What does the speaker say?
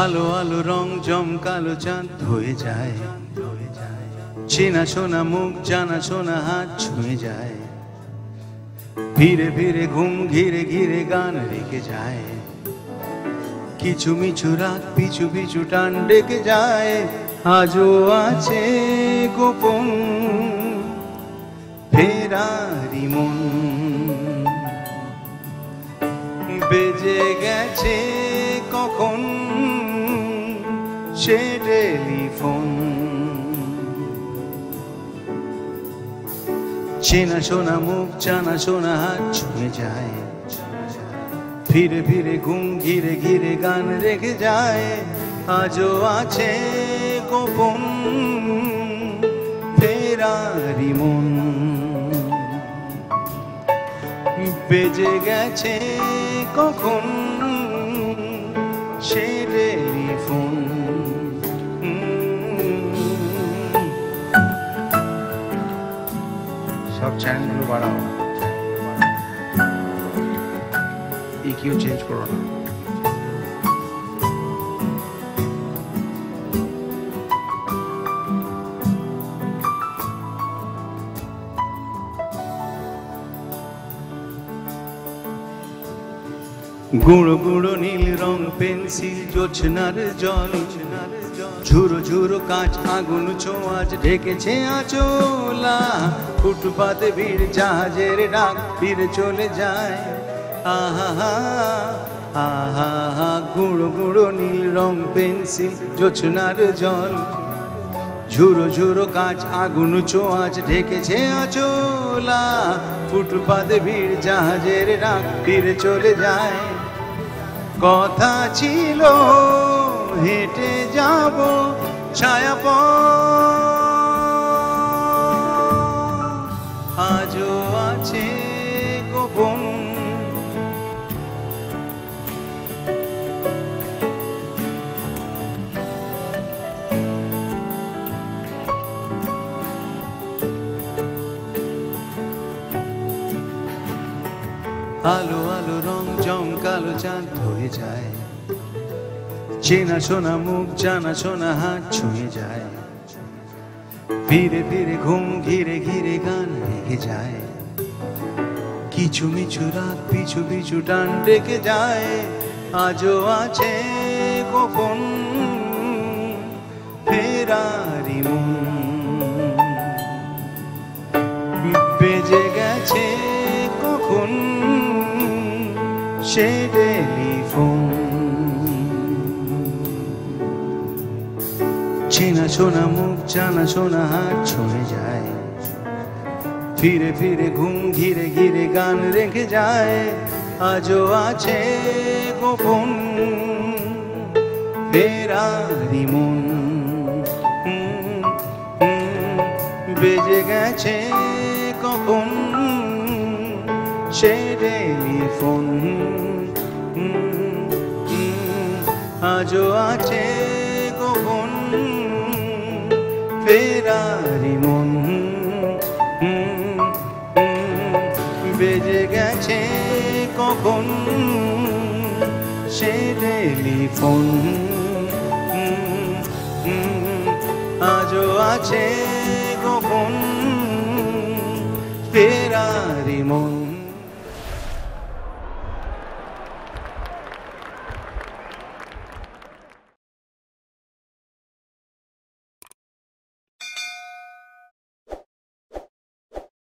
আলো আলো রং জমকালো চাঁদ হয়ে যায়, চেনা শোনা মুখ জানা শোনা হাত ছুঁয়ে যায়, ফিরে ফিরে ঘুম ঘিরে ঘিরে গান রেখে যায়, কিছু মিছু রাত পিছু পিছু টান ডেকে যায়। আজও আছে গোপন ফেরারি মন, বেজে গেছে কখন সে টেলিফোন, চেনা শোনা মুখ জানা শোনা হাত ছুঁয়ে যায়, ফিরে ফিরে ঘুম ঘিরে ঘিরে গান রেখে যায়। আজও আছে গোপন ফেরারি মন, বেজে গেছে কখন সে টেলিফোন। সব চ্যানেলগুলো বাড়াও, ইকিউ চেঞ্জ করো না। গুঁড়ো গুঁড়ো নীল রং পেন্সিল জোছনার জল, ঝুরো ঝুরো কাঁচ আগুন ছোঁয়াচ ঢেকেছে আচোলা, ফুটপাতে ভিড় জাহাজের ডাক ফিরে চলে যায়। আহা আহা গুঁড়ো গুঁড়ো নীল রং পেন্সিল জোছনার জল, ঝুরো ঝুরো কাঁচ আগুন ছোঁয়াচ ঢেকেছে আচোলা, ফুটপাতে ভিড় জাহাজের ডাক ফিরে চলে যায়। কথা ছিল হেঁটে যাব ছায়া আজও আছে গোপন আলো আলো রং জমকালো চাঁদ হয়ে যায়, চেনা শোনা মুখ জানা শোনা হাত ছুঁয়ে যায়, ফিরে ফিরে ঘুম ঘিরে ঘিরে গান রেখে যায়, কিছু মিছু রাত পিছু পিছু টান ডেকে যায়। আজও আছে গোপন ফেরারি মন, বেজে গেছে কখন সে টেলিফোন, চেনা শোনা মুখ জানা শোনা হাত ছুঁয়ে যায়, ফিরে ফিরে ঘুম ঘিরে ঘিরে গান রেখে যায়। আজও আছে গোপন ফেরারি মন, বেজে গেছে কখন সে টেলিফোন, আজও আছে গোপন ফেরারি মন, বেজে গেছে কখন সে টেলিফোন, আজও আছে গোপন ফেরারি মন।